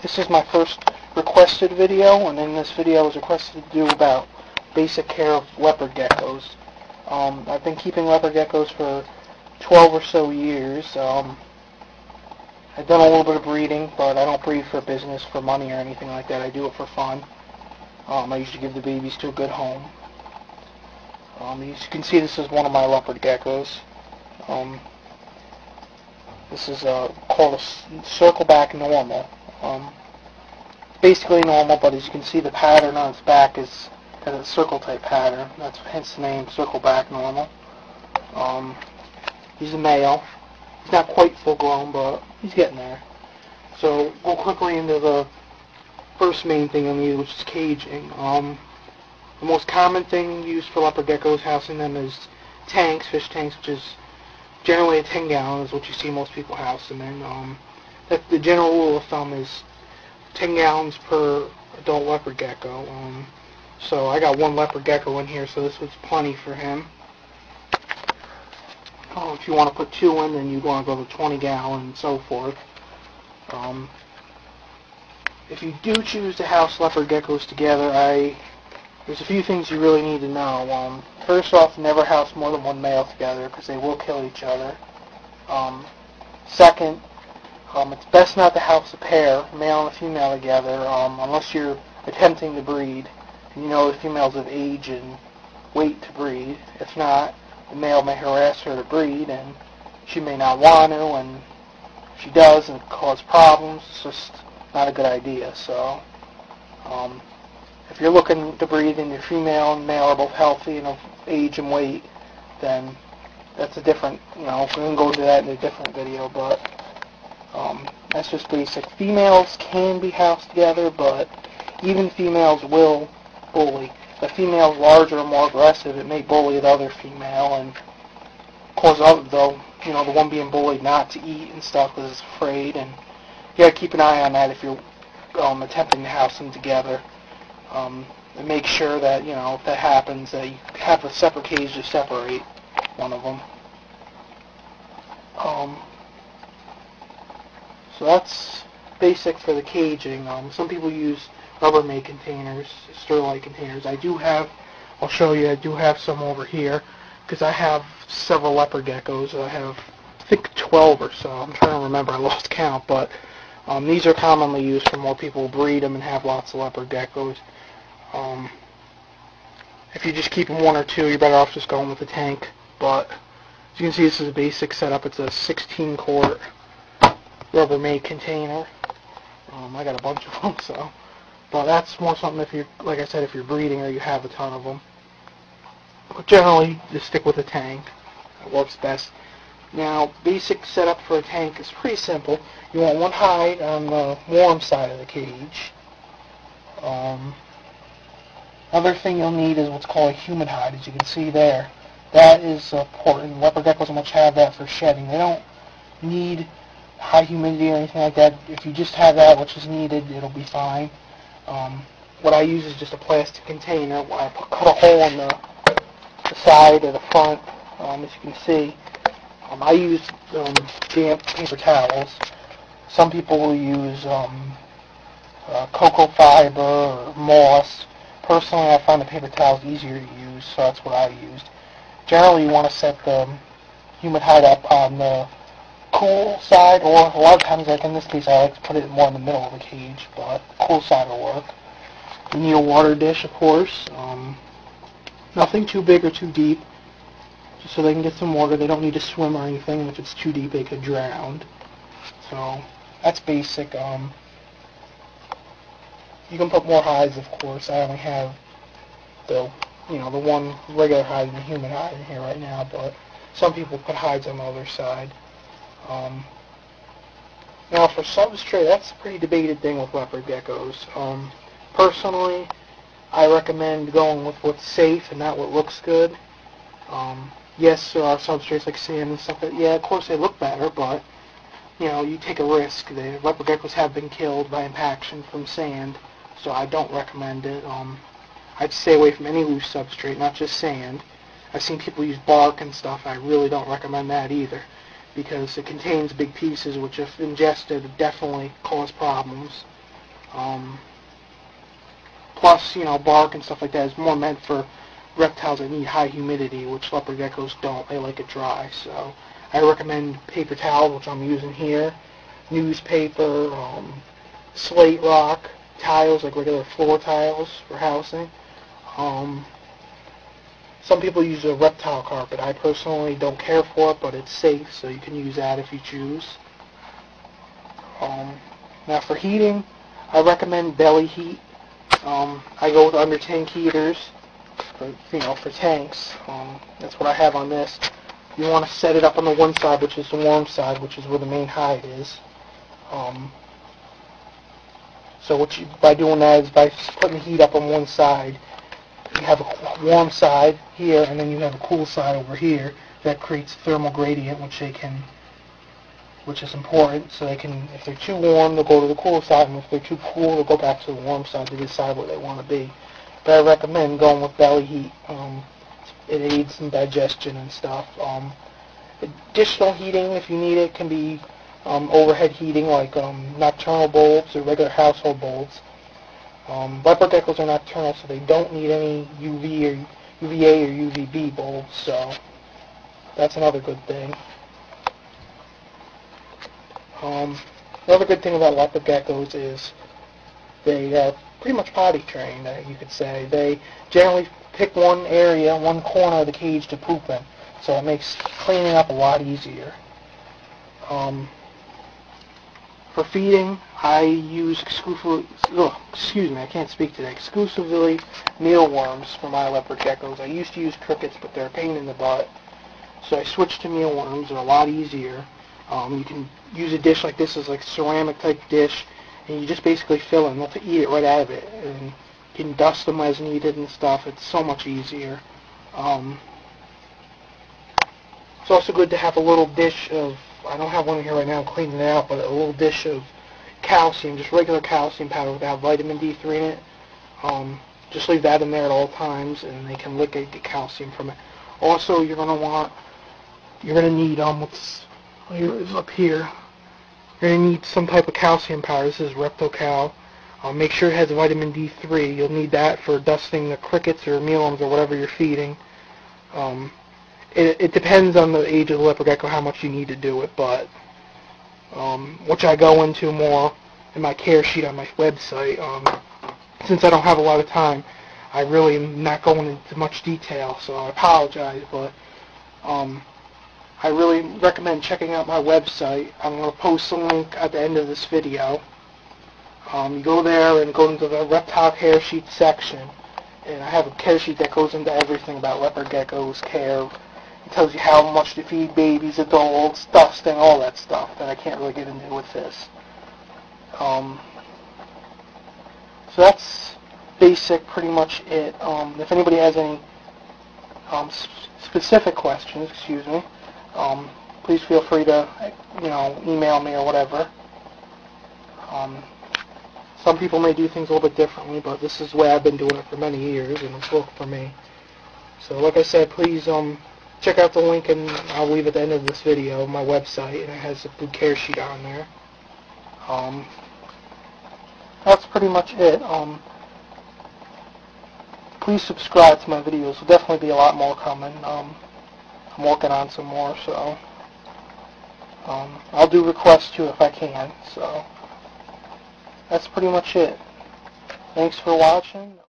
This is my first requested video, and in this video I was requested to do about basic care of leopard geckos. I've been keeping leopard geckos for 12 or so years. I've done a little bit of breeding, but I don't breed for business, for money, or anything like that. I do it for fun. I usually give the babies to a good home. As you can see, this is one of my leopard geckos. This is called a circle-back normal. Basically normal, but as you can see, the pattern on its back has a circle-type pattern. That's hence the name circle-back normal. He's a male. He's not quite full-grown, but he's getting there. So we'll quickly into the first main thing you'll need, which is caging. The most common thing used for leopard geckos housing them is tanks, fish tanks, which is generally a 10 gallon is what you see most people house them in. The general rule of thumb is 10 gallons per adult leopard gecko. So I got one leopard gecko in here, so this was plenty for him. If you want to put two in, then you'd want to go to 20 gallon and so forth. If you do choose to house leopard geckos together, there's a few things you really need to know. First off, never house more than one male together because they will kill each other. Second, it's best not to house a pair, a male and a female, together unless you're attempting to breed and you know the female's of age and weight to breed. If not, the male may harass her to breed and she may not want to, and if she does, and cause problems. It's just not a good idea. So if you're looking to breed and your female and male are both healthy and of age and weight, then that's a different, we're going to go into that in a different video, but that's just basic. Females can be housed together, but even females will bully. If the female's larger or more aggressive, it may bully the other female and cause the one being bullied not to eat and stuff because it's afraid, and you got to keep an eye on that if you're attempting to house them together. And make sure that, if that happens, that you have a separate cage to separate one of them. So that's basic for the caging. Some people use Rubbermaid containers, Sterlite containers. I'll show you, I do have some over here, because I have several leopard geckos. I have, I think, 12 or so. I'm trying to remember, I lost count, but these are commonly used for more people who breed them and have lots of leopard geckos. If you just keep them one or two, you're better off just going with the tank. But as you can see, this is a basic setup. It's a 16-quart Rubbermaid container. I got a bunch of them, so. But that's more something if you're, like I said, if you're breeding or you have a ton of them. But generally, just stick with a tank. It works best. Now, basic setup for a tank is pretty simple. You want one hide on the warm side of the cage. Another thing you'll need is what's called a humid hide, as you can see there. That is important. Leopard geckos much have that for shedding. They don't need high humidity or anything like that. If you just have that, which is needed, it'll be fine. What I use is just a plastic container. I cut a hole in the side or the front, as you can see. I use damp paper towels. Some people will use cocoa fiber or moss. Personally, I find the paper towels easier to use, so that's what I used. Generally, you want to set the humid hide up on the cool side, or a lot of times, like in this case, I like to put it more in the middle of the cage, but the cool side will work. You need a water dish, of course. Nothing too big or too deep, just so they can get some water. They don't need to swim or anything, and if it's too deep, they could drown. So that's basic. You can put more hides, of course. I only have the one regular hide and the human hide in here right now, but some people put hides on the other side. Now for substrate, that's a pretty debated thing with leopard geckos. Personally, I recommend going with what's safe and not what looks good. Yes, there are substrates like sand and stuff that, yeah, of course they look better, but you take a risk. The leopard geckos have been killed by impaction from sand, so I don't recommend it. I'd stay away from any loose substrate, not just sand. I've seen people use bark and stuff. I really don't recommend that either, because it contains big pieces which, if ingested, definitely cause problems. Plus, bark and stuff like that is more meant for reptiles that need high humidity, which leopard geckos don't. They like it dry. So I recommend paper towels, which I'm using here, newspaper, slate rock tiles, like regular floor tiles for housing. Some people use a reptile carpet. I personally don't care for it, but it's safe, so you can use that if you choose. Now for heating, I recommend belly heat. I go with under tank heaters for tanks. That's what I have on this. You want to set it up on the one side, which is the warm side, which is where the main hide is. So by doing that is by putting the heat up on one side. You have a warm side here, and then you have a cool side over here. That creates a thermal gradient, which is important. So they can, if they're too warm, they'll go to the cool side, and if they're too cool, they'll go back to the warm side to decide where they want to be. But I recommend going with belly heat. It aids in digestion and stuff. Additional heating, if you need it, can be overhead heating, like nocturnal bulbs or regular household bulbs. Leopard geckos are nocturnal, so they don't need any UVA or UVB bulbs, so that's another good thing. Another good thing about leopard geckos is they are pretty much potty trained, you could say. They generally pick one area, one corner of the cage to poop in, so it makes cleaning up a lot easier. For feeding, I use exclusively mealworms for my leopard geckos. I used to use crickets, but they're a pain in the butt. So I switched to mealworms. They're a lot easier. You can use a dish like this as like a ceramic type dish, and you just basically fill it, and they'll eat it right out of it. And you can dust them as needed and stuff. It's so much easier. It's also good to have a little dish of, I don't have one here right now, I'm cleaning it out, but a little dish of calcium, just regular calcium powder without vitamin D3 in it. Just leave that in there at all times, and they can lick it, get calcium from it. Also, you're going to need, up here, you're going to need some type of calcium powder. This is ReptoCal. Make sure it has vitamin D3. You'll need that for dusting the crickets or mealworms or whatever you're feeding. It depends on the age of the leopard gecko how much you need to do it, but which I go into more in my care sheet on my website. Since I don't have a lot of time, I really am not going into much detail, so I apologize, but I really recommend checking out my website. I'm going to post a link at the end of this video. You go there and go into the reptile care sheet section, and I have a care sheet that goes into everything about leopard geckos, care. It tells you how much to feed babies, adults, dusting, all that stuff that I can't really get into with this. So that's pretty much it. If anybody has any specific questions, please feel free to email me or whatever. Some people may do things a little bit differently, but this is the way I've been doing it for many years, and it's worked for me. So like I said, please check out the link, and I'll leave at the end of this video my website, and it has a good care sheet on there. That's pretty much it. Please subscribe to my videos. There'll definitely be a lot more coming. I'm working on some more, so I'll do requests too if I can. So that's pretty much it. Thanks for watching.